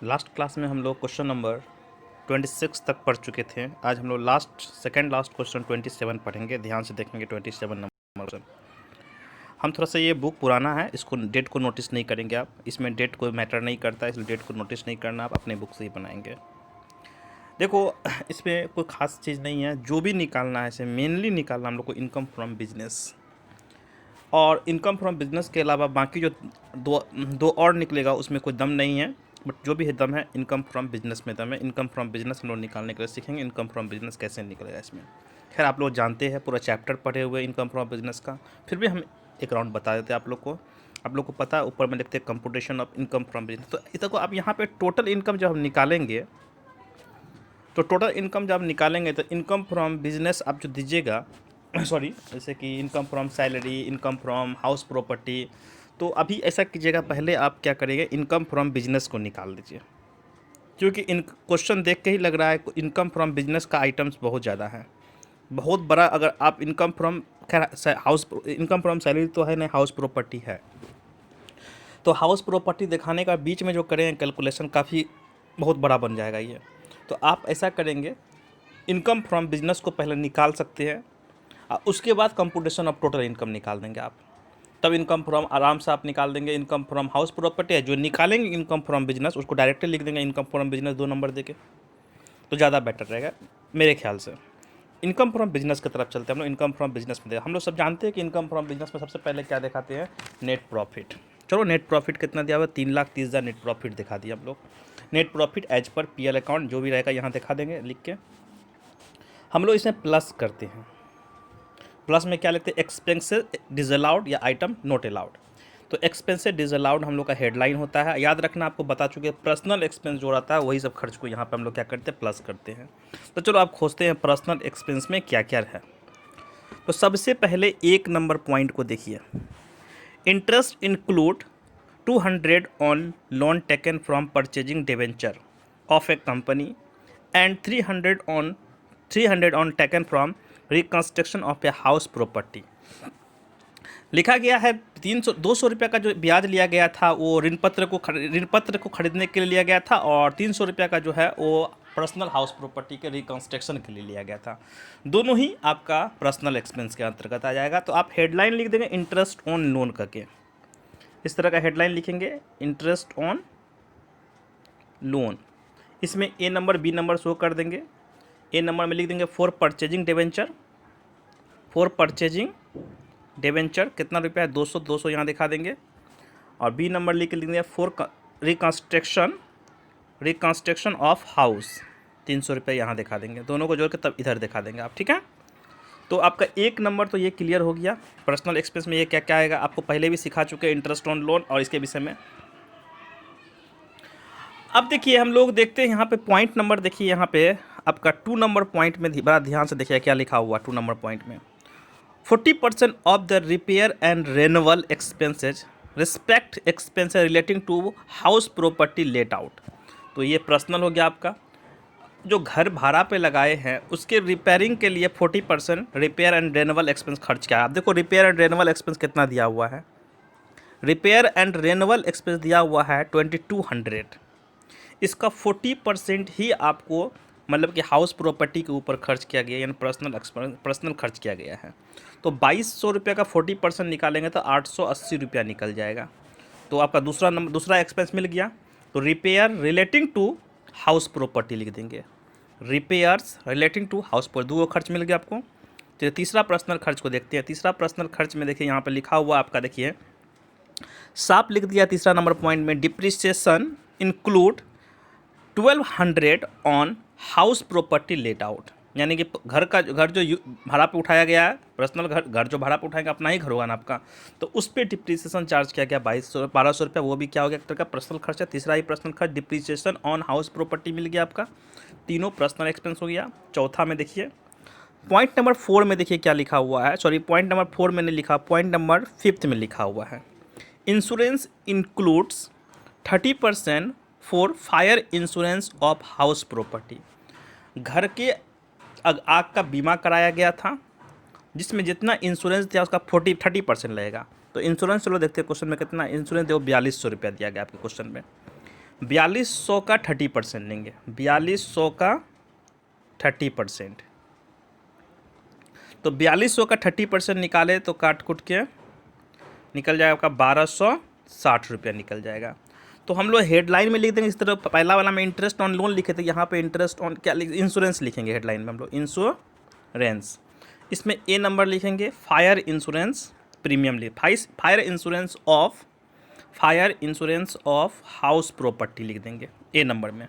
Last class में हम लोग क्वेश्चन नंबर 26 तक पढ़ चुके थे। आज हम लोग सेकंड लास्ट क्वेश्चन 27 पढ़ेंगे। ध्यान से देखेंगे 27 नंबर क्वेश्चन। हम थोड़ा सा ये बुक पुराना है, इसको डेट को नोटिस नहीं करेंगे आप। इसमें डेट कोई मैटर नहीं करता, इसलिए डेट को नोटिस नहीं करना, आप अपने बुक से ही बनाएंगे। देखो, इसमें कोई ख़ास चीज़ नहीं है, जो भी निकालना है इसे मेनली निकालना हम लोग को इनकम फ्रॉम बिजनेस, और इनकम फ्रॉम बिजनेस के अलावा बाकी जो दो और निकलेगा उसमें कोई दम नहीं है, बट जो भी है दम है इनकम फ्रॉम बिजनेस में दम है। इनकम फ्रॉम बिजनेस हम लोग निकालने के लिए सीखेंगे इनकम फ्रॉम बिजनेस कैसे निकलेगा इसमें। खैर आप लोग जानते हैं, पूरा चैप्टर पढ़े हुए इनकम फ्रॉम बिजनेस का, फिर भी हम एक राउंड बता देते हैं आप लोग को पता है, ऊपर में लिखते हैं computation of income from business. तो इस को आप यहाँ पे टोटल इनकम जब हम निकालेंगे, तो टोटल इनकम जब आप निकालेंगे तो इनकम फ्रॉम बिजनेस आप जो दीजिएगा सॉरी, जैसे कि income from salary, income from house property, तो अभी ऐसा कीजिएगा, पहले आप क्या करिएगा, इनकम फ्रॉम बिजनेस को निकाल दीजिए, क्योंकि इन क्वेश्चन देख के ही लग रहा है इनकम फ्रॉम बिजनेस का आइटम्स बहुत ज़्यादा है, बहुत बड़ा। अगर आप इनकम फ्रॉम, खैर हाउस इनकम फ्रॉम सैलरी तो है नहीं, हाउस प्रॉपर्टी है, तो हाउस प्रॉपर्टी दिखाने का बीच में जो करें कैलकुलेशन काफ़ी बहुत बड़ा बन जाएगा ये। तो आप ऐसा करेंगे, इनकम फ्रॉम बिजनेस को पहले निकाल सकते हैं, उसके बाद कंप्यूटेशन ऑफ टोटल इनकम निकाल देंगे आप, तब इनकम फ्रॉम आराम से आप निकाल देंगे। इनकम फ्रॉम हाउस प्रॉपर्टी है जो निकालेंगे, इनकम फ्रॉम बिजनेस उसको डायरेक्टली लिख देंगे इनकम फ्रॉम बिजनेस 2 नंबर देके, तो ज़्यादा बेटर रहेगा मेरे ख्याल से। इनकम फ्रॉम बिजनेस की तरफ चलते हैं हम लोग। इनकम फ्रॉम बिजनेस में हम लोग सब जानते हैं कि इनकम फ्रॉम बिजनेस में सबसे पहले क्या दिखाते हैं, नेट प्रॉफिट। चलो नेट प्रॉफिट कितना दिया हुआ है, 3,30,000 नेट प्रॉफिट दिखा दिया हम लोग। Net profit as per PL account जो भी रहेगा यहाँ दिखा देंगे लिख के। हम लोग इसमें प्लस करते हैं, प्लस में क्या लिखते हैं, एक्सपेंसेस डिसअलाउड या आइटम नॉट अलाउड। तो एक्सपेंसेस डिसअलाउड हम लोग का हेडलाइन होता है, याद रखना, आपको बता चुके हैं। पर्सनल एक्सपेंस जो रहता है वही सब खर्च को यहाँ पे हम लोग क्या करते हैं, प्लस करते हैं। तो चलो आप खोजते हैं पर्सनल एक्सपेंस में क्या क्या है। तो सबसे पहले 1 नंबर पॉइंट को देखिए, interest include 200 on loan taken from purchasing debenture of A company and 300 on taken from reconstruction of a house property. लिखा गया है 200 रुपये का जो ब्याज लिया गया था वो ऋण पत्र को खरीदने के लिए लिया गया था, और 300 रुपये का जो है वो पर्सनल हाउस प्रॉपर्टी के रिकंस्ट्रक्शन के लिए लिया गया था। दोनों ही आपका पर्सनल एक्सपेंस के अंतर्गत आ जाएगा। तो आप हेडलाइन लिख देंगे इंटरेस्ट ऑन लोन करके, इस तरह का हेडलाइन लिखेंगे, इंटरेस्ट ऑन लोन। इसमें ए नंबर बी नंबर शो कर देंगे। ए नंबर में लिख देंगे for purchasing debenture, for purchasing debenture कितना रुपया है, 200 यहाँ दिखा देंगे। और बी नंबर लिख देंगे फॉर रिकंस्ट्रक्शन ऑफ हाउस, 300 रुपये यहाँ दिखा देंगे। दोनों को जोड़ के तब इधर दिखा देंगे आप, ठीक है। तो आपका 1 नंबर तो ये क्लियर हो गया। पर्सनल एक्सपेंस में ये क्या क्या आएगा आपको पहले भी सिखा चुके हैं, इंटरेस्ट ऑन लोन और इसके विषय में। अब देखिए हम लोग देखते हैं यहाँ पे पॉइंट नंबर, देखिए यहाँ पे आपका 2 नंबर पॉइंट में बड़ा ध्यान से देखिए क्या लिखा हुआ 2 नंबर पॉइंट में, 40% of the repair and renewal expenses respect expenses relating to house property let out. तो ये पर्सनल हो गया आपका, जो घर भाड़ा पे लगाए हैं उसके रिपेयरिंग के लिए 40% रिपेयर एंड रेन्यूअल एक्सपेंस खर्च किया। आप देखो रिपेयर एंड रेन्यूअल एक्सपेंस कितना दिया हुआ है, रिपेयर एंड रेन्यूअल एक्सपेंस दिया हुआ है 2200। इसका 40% ही आपको मतलब कि हाउस प्रॉपर्टी के ऊपर खर्च किया गया, यानी पर्सनल खर्च किया गया है। तो 2200 रुपये का 40% निकालेंगे तो 880 रुपया निकल जाएगा। तो आपका दूसरा एक्सपेंस मिल गया। तो repair relating to house property लिख देंगे, रिपेयर्स रिलेटिंग टू हाउस पर 2 खर्च मिल गया आपको। तो तीसरा पर्सनल खर्च को देखते हैं। तीसरा पर्सनल खर्च में देखिए यहाँ पर लिखा हुआ आपका, देखिए साफ लिख दिया तीसरा नंबर पॉइंट में, depreciation include 1200 on house property let out, यानी कि घर जो भाड़ा पे उठाया गया है, पर्सनल घर जो भाड़ा पे उठाएगा अपना ही घर होगा ना आपका, तो उस पर डिप्रिसिएशन चार्ज किया गया 1200 रुपया, वो भी क्या हो गया एक तरह का पर्सनल खर्च है। तीसरा ही पर्सनल खर्च डिप्रिसिएशन ऑन हाउस प्रॉपर्टी मिल गया आपका, तीनों पर्सनल एक्सपेंस हो गया। चौथा में देखिए पॉइंट नंबर 4 में देखिए क्या लिखा हुआ है, सॉरी पॉइंट नंबर 4 में नहीं लिखा, पॉइंट नंबर 5 में लिखा हुआ है, insurance includes 30% for fire insurance of house property. घर के आग का बीमा कराया गया था, जिसमें जितना इंश्योरेंस दिया उसका 30% लगेगा। तो इंश्योरेंस चलो देखते हैं क्वेश्चन में कितना इंश्योरेंस देखो, 4200 रुपया दिया गया आपके क्वेश्चन में। 4200 का 30% लेंगे, 4200 का 30%। तो 4200 का 30% निकाले तो काट कुट के निकल जाएगा आपका 1260 रुपया निकल जाएगा। तो हम लोग हेडलाइन में लिख देंगे इस तरह, पहला वाला में इंटरेस्ट ऑन लोन लिखे थे, यहाँ पे इंटरेस्ट ऑन क्या इंश्योरेंस लिखेंगे हेडलाइन में हम लोग, इंश्योरेंस। इसमें ए नंबर लिखेंगे fire insurance premium fire insurance of house property लिख देंगे ए नंबर में,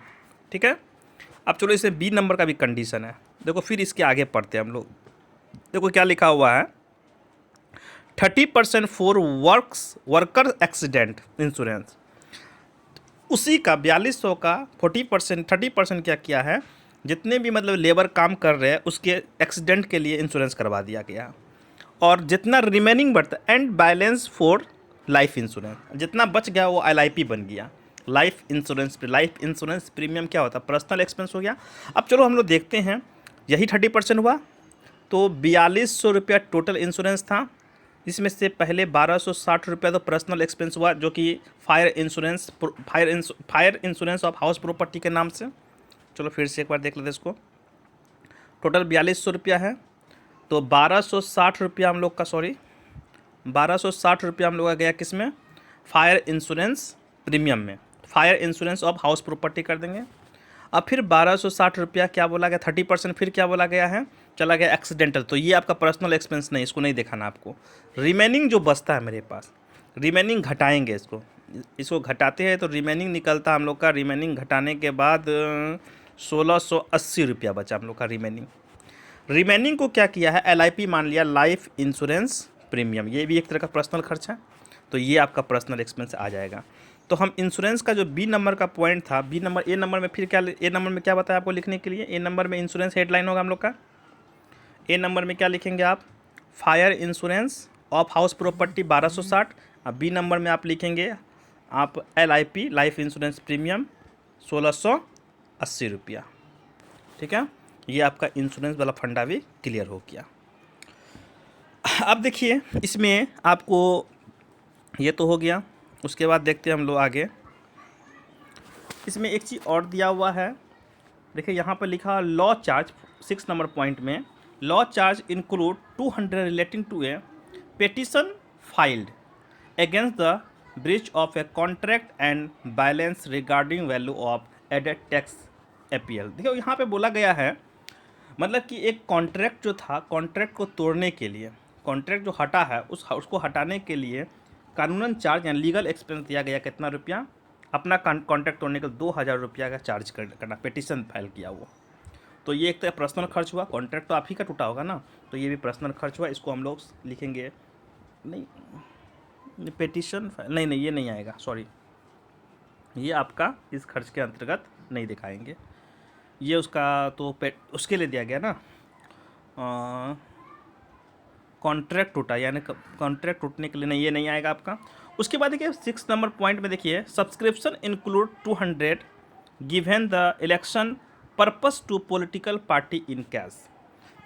ठीक है। अब चलो इसे बी नंबर का भी कंडीशन है, देखो फिर इसके आगे पढ़ते हैं हम लोग। देखो क्या लिखा हुआ है, 30% फॉर वर्कर एक्सीडेंट इंश्योरेंस। उसी का 4200 का 30% क्या किया है, जितने भी मतलब लेबर काम कर रहे हैं उसके एक्सीडेंट के लिए इंश्योरेंस करवा दिया गया। और जितना रिमेनिंग बढ़ता है and balance for life insurance, जितना बच गया वो LIP बन गया, लाइफ इंश्योरेंस प्रीमियम क्या होता है, पर्सनल एक्सपेंस हो गया। अब चलो हम लोग देखते हैं, यही 30% हुआ, तो 4200 रुपया टोटल इंश्योरेंस था, इसमें से पहले 1260 रुपया तो पर्सनल एक्सपेंस हुआ जो कि fire insurance of house property के नाम से। चलो फिर से एक बार देख लेते इसको, टोटल 4200 रुपया है, तो 1260 रुपया हम लोग का 1260 रुपया हम लोग का गया किस में, फायर इंश्योरेंस प्रीमियम में, fire insurance of house property कर देंगे। अब फिर 1260 रुपया क्या बोला गया, 30% फिर क्या बोला गया है, चला गया एक्सीडेंटल, तो ये आपका पर्सनल एक्सपेंस नहीं, इसको नहीं दिखाना आपको। रिमेनिंग जो बचता है मेरे पास, रिमेनिंग घटाएंगे इसको घटाते हैं तो रिमेनिंग निकलता है हम लोग का, रिमेनिंग घटाने के बाद 1680 रुपया बचा हम लोग का रिमेनिंग को क्या किया है, LIP मान लिया, लाइफ इंश्योरेंस प्रीमियम, ये भी एक तरह का पर्सनल खर्च है, तो ये आपका पर्सनल एक्सपेंस आ जाएगा। तो हम इंश्योरेंस का जो बी नंबर का पॉइंट था, ए नंबर में फिर क्या, ए नंबर में क्या बताया आपको लिखने के लिए, ए नंबर में इंश्योरेंस हेडलाइन होगा हम लोग का, ए नंबर में क्या लिखेंगे आप, fire insurance of house property 1260, अब बी नंबर में आप लिखेंगे आप LIP लाइफ इंश्योरेंस प्रीमियम 1680 रुपया, ठीक है। ये आपका इंश्योरेंस वाला फंडा भी क्लियर हो गया। अब देखिए इसमें आपको ये तो हो गया, उसके बाद देखते हैं हम लोग आगे, इसमें एक चीज़ और दिया हुआ है, देखिए यहाँ पर लिखा लॉ चार्ज 6 नंबर पॉइंट में, law charge include 200 relating to a petition filed against the breach of a contract and balance regarding value of added tax appeal. देखिए यहाँ पे बोला गया है, मतलब कि एक कॉन्ट्रैक्ट जो था, कॉन्ट्रैक्ट को तोड़ने के लिए, कॉन्ट्रैक्ट जो हटा है उसको हटाने के लिए कानूनन चार्ज यानी लीगल एक्सपेंस दिया गया, कितना रुपया, अपना कॉन्ट्रैक्ट तोड़ने के 2000 रुपया का चार्ज करना, पेटिशन फाइल किया वो। तो ये एक तरह पर्सनल खर्च हुआ, कॉन्ट्रैक्ट तो आप ही का टूटा होगा ना, तो ये भी पर्सनल खर्च हुआ, इसको हम लोग लिखेंगे, नहीं पेटिशन फाइल नहीं ये नहीं आएगा, सॉरी, ये आपका इस खर्च के अंतर्गत नहीं दिखाएंगे, ये उसका तो उसके लिए दिया गया ना, कॉन्ट्रैक्ट टूटा, यानी कॉन्ट्रैक्ट टूटने के लिए नहीं, ये नहीं आएगा आपका। उसके बाद देखिए 6 नंबर पॉइंट में देखिए, subscription include 200 given the election purpose to political party in cash.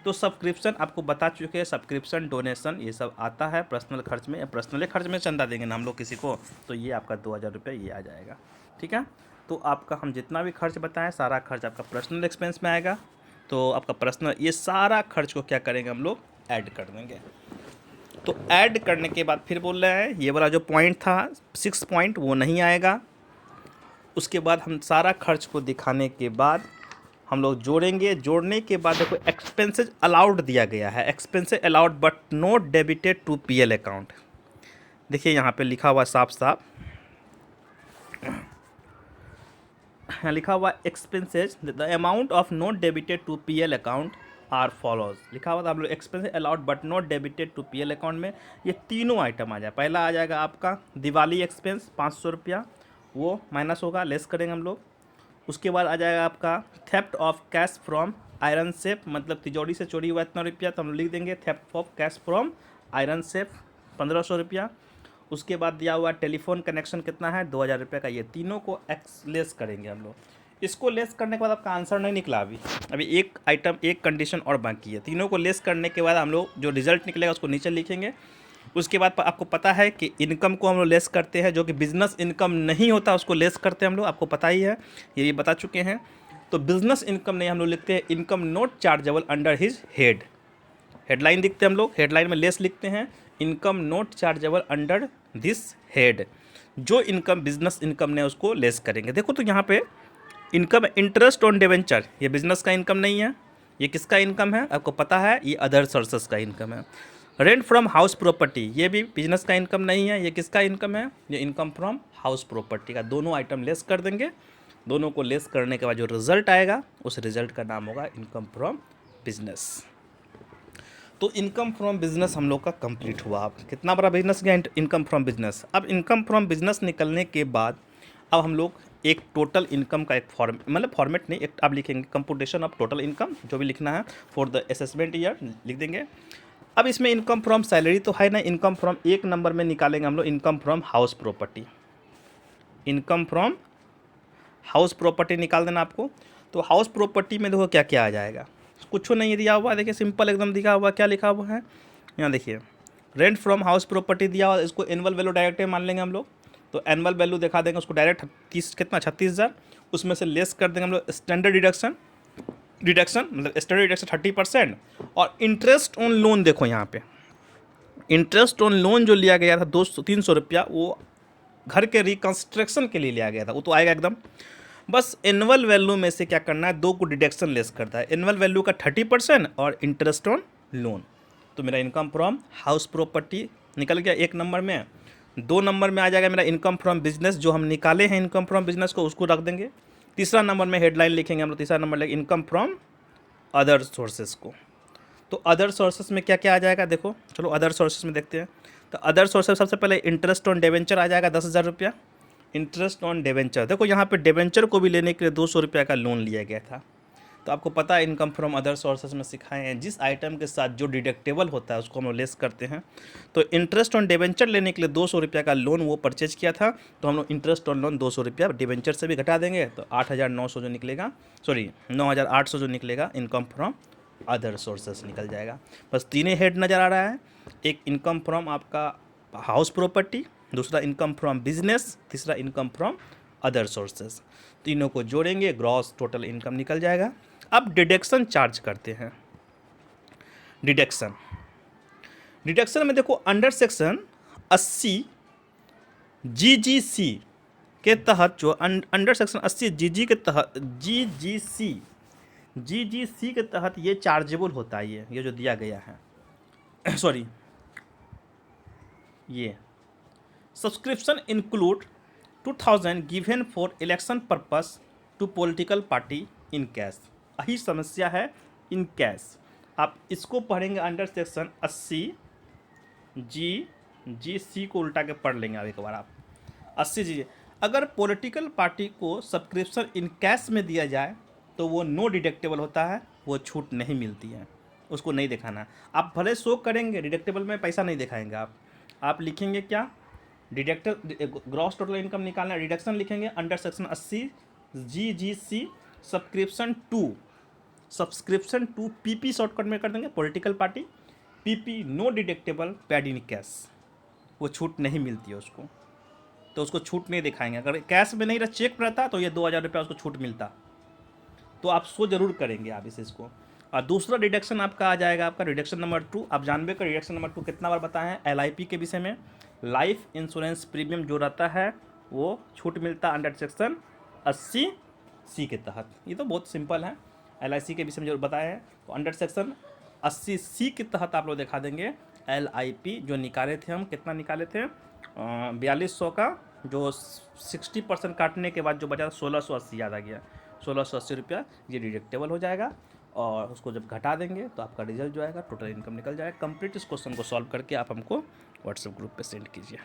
तो सब्सक्रिप्शन आपको बता चुके हैं, सब्सक्रिप्शन डोनेशन ये सब आता है पर्सनल खर्च में, पर्सनल खर्च में चंदा देंगे ना हम लोग किसी को, तो ये आपका 2000 रुपये ये आ जाएगा, ठीक है। तो आपका हम जितना भी खर्च बताएं सारा खर्च आपका पर्सनल एक्सपेंस में आएगा, तो आपका पर्सनल ये सारा खर्च को क्या करेंगे हम लोग ऐड कर देंगे। तो ऐड करने के बाद फिर बोल रहे हैं ये वाला जो पॉइंट था 6 पॉइंट वो नहीं आएगा। उसके बाद हम सारा खर्च को दिखाने के बाद हम लोग जोड़ेंगे, जोड़ने के बाद देखो एक्सपेंसेस अलाउड दिया गया है, expenses allowed but not debited to PL account. देखिए यहाँ पे लिखा हुआ साफ साफ लिखा हुआ expenses the amount of not debited to PL account are follows, लिखा हुआ था हम लोग expenses allowed but not debited to PL account में ये तीनों आइटम आ जाए। पहला आ जाएगा आपका दिवाली एक्सपेंस 500 रुपया, वो माइनस होगा, लेस करेंगे हम लोग। उसके बाद आ जाएगा आपका theft of cash from iron safe, मतलब तिजोरी से चोरी हुआ इतना रुपया, तो हम लिख देंगे theft of cash from iron safe 1500 रुपया। उसके बाद दिया हुआ टेलीफोन कनेक्शन कितना है 2000 रुपये का, ये तीनों को लेस करेंगे हम लोग। इसको लेस करने के बाद आपका आंसर नहीं निकला, अभी एक आइटम एक कंडीशन और बाकी है। तीनों को लेस करने के बाद हम लोग जो रिजल्ट निकलेगा उसको नीचे लिखेंगे, उसके बाद आपको पता है कि इनकम को हम लोग लेस करते हैं, जो कि बिजनेस इनकम नहीं होता उसको लेस करते हैं हम लोग, आपको पता ही है, ये बता चुके हैं। तो बिजनेस इनकम नहीं हम लोग लिखते हैं income not chargeable under his head. Headline लिखते हैं हम लोग, हेडलाइन में लेस लिखते हैं income not chargeable under this head. जो इनकम बिजनेस इनकम ने उसको लेस करेंगे। देखो तो यहाँ पे इनकम इंटरेस्ट ऑन डिवेंचर, ये बिजनेस का इनकम नहीं है, ये किसका इनकम है आपको पता है, ये अदर सोर्सेस का इनकम है। रेंट फ्रॉम हाउस प्रॉपर्टी, ये भी बिजनेस का इनकम नहीं है, ये किसका इनकम है, ये इनकम फ्रॉम हाउस प्रॉपर्टी का। दोनों आइटम लेस कर देंगे, दोनों को लेस करने के बाद जो रिजल्ट आएगा उस रिजल्ट का नाम होगा इनकम फ्रॉम बिजनेस। तो इनकम फ्रॉम बिजनेस हम लोग का कंप्लीट हुआ। अब कितना बड़ा बिजनेस गया इनकम फ्रॉम बिजनेस। अब इनकम फ्रॉम बिजनेस निकलने के बाद अब हम लोग एक टोटल इनकम का एक फॉर्मेट नहीं, एक आप लिखेंगे कंप्यूटेशन ऑफ टोटल इनकम, जो भी लिखना है फॉर द असेसमेंट ईयर लिख देंगे। अब इसमें इनकम फ्रॉम सैलरी तो है ना, इनकम फ्रॉम एक नंबर में निकालेंगे हम लोग income from house property. Income from house property निकाल देना आपको। तो हाउस प्रॉपर्टी में देखो क्या क्या आ जाएगा, कुछ नहीं दिया हुआ, देखिए सिंपल एकदम दिखा हुआ, क्या लिखा हुआ है यहाँ देखिए, रेंट फ्रॉम हाउस प्रॉपर्टी दिया हुआ, इसको एनुअल वैल्यू डायरेक्ट मान लेंगे हम लोग। तो एनुअल वैल्यू दिखा देंगे उसको डायरेक्ट 30 कितना 36,000, उसमें से लेस कर देंगे हम लोग स्टैंडर्ड डिडक्शन मतलब स्टैंडर्ड डिडक्शन 30%। और इंटरेस्ट ऑन लोन देखो यहाँ पे, इंटरेस्ट ऑन लोन जो लिया गया था 200-300 रुपया, वो घर के रिकंस्ट्रक्शन के लिए लिया गया था, वो तो आएगा एकदम। बस एनुअल वैल्यू में से क्या करना है, दो को डिडक्शन लेस करता है, एनुअल वैल्यू का 30% और इंटरेस्ट ऑन लोन। तो मेरा इनकम फ्रॉम हाउस प्रॉपर्टी निकल गया एक नंबर में। 2 नंबर में आ जाएगा मेरा इनकम फ्रॉम बिजनेस, जो हम निकाले हैं इनकम फ्रॉम बिजनेस को उसको रख देंगे। तीसरा नंबर में हेडलाइन लिखेंगे हम लोग, तीसरा नंबर लेंगे इनकम फ्रॉम अदर सोर्सेज को। तो अदर सोर्सेज में क्या क्या आ जाएगा देखो, चलो अदर सोर्सेज में देखते हैं। तो अदर सोर्सेज सबसे पहले इंटरेस्ट ऑन डिवेंचर आ जाएगा 10,000 रुपया। इंटरेस्ट ऑन डिवेंचर देखो यहाँ पे डिवेंचर को भी लेने के लिए 200 रुपया का लोन लिया गया था। तो आपको पता है इनकम फ्रॉम अदर सोर्सेज में सिखाए हैं, जिस आइटम के साथ जो डिडक्टेबल होता है उसको हम लोग लेस करते हैं। तो इंटरेस्ट ऑन डिवेंचर लेने के लिए 200 रुपया का लोन वो परचेज किया था, तो हम लोग इंटरेस्ट ऑन लोन 200 रुपया डिवेंचर से भी घटा देंगे, तो 8,900 जो निकलेगा, 9,800 जो निकलेगा इनकम फ्रॉम अदर सोर्सेस निकल जाएगा। बस तीन हेड नज़र आ रहा है, एक इनकम फ्रॉम आपका हाउस प्रॉपर्टी, दूसरा इनकम फ्रॉम बिजनेस, तीसरा इनकम फ्रॉम अदर सोर्सेस। तीनों को जोड़ेंगे ग्रॉस टोटल इनकम निकल जाएगा। अब डिडक्शन चार्ज करते हैं। डिडक्शन में देखो अंडर सेक्शन 80 GGC के तहत, जो अंडर सेक्शन 80 GG के तहत GGC के तहत ये चार्जेबल होता है, ये जो दिया गया है सॉरी, ये subscription include 2000 given for election purpose to political party in cash. यही समस्या है इन कैश। आप इसको पढ़ेंगे अंडर सेक्शन 80 GGC को उल्टा के पढ़ लेंगे अब एक बार आप 80 जी। अगर पॉलिटिकल पार्टी को सब्सक्रिप्शन इन कैश में दिया जाए तो वो नो डिडक्टेबल होता है, वो छूट नहीं मिलती है, उसको नहीं दिखाना। आप भले शो करेंगे डिडक्टेबल में पैसा नहीं दिखाएंगे आप लिखेंगे क्या, ग्रॉस टोटल इनकम निकालना, डिडक्शन लिखेंगे under section 80 GGC subscription to PP shortcut में कर देंगे, political party PP no deductible paid in cash, वो छूट नहीं मिलती है उसको, तो उसको छूट नहीं दिखाएंगे। अगर कैश में नहीं रहा चेक रहता तो ये 2,000 रुपया उसको छूट मिलता। तो आप शो जरूर करेंगे आप इसको। और दूसरा डिडक्शन आपका आ जाएगा आपका डिडक्शन नंबर 2। आप जानबे कर डिडक्शन नंबर 2 कितना बार बताएं हैं, LIP के विषय में, लाइफ इंश्योरेंस प्रीमियम जो रहता है वो छूट मिलता अंडर सेक्शन 80C के तहत। ये तो बहुत सिंपल है, LIC के विषय में जो बताया है। तो अंडर सेक्शन 80C के तहत आप लोग दिखा देंगे LIP जो निकाले थे हम, कितना निकाले थे 4200 का, जो 60% काटने के बाद जो बचा 1680 याद आ गया, 1680 रुपया ये डिडक्टेबल हो जाएगा। और उसको जब घटा देंगे तो आपका रिजल्ट जो आएगा टोटल इनकम निकल जाएगा। कंप्लीट इस क्वेश्चन को सॉल्व करके आप हमको व्हाट्सएप ग्रुप पे सेंड कीजिए।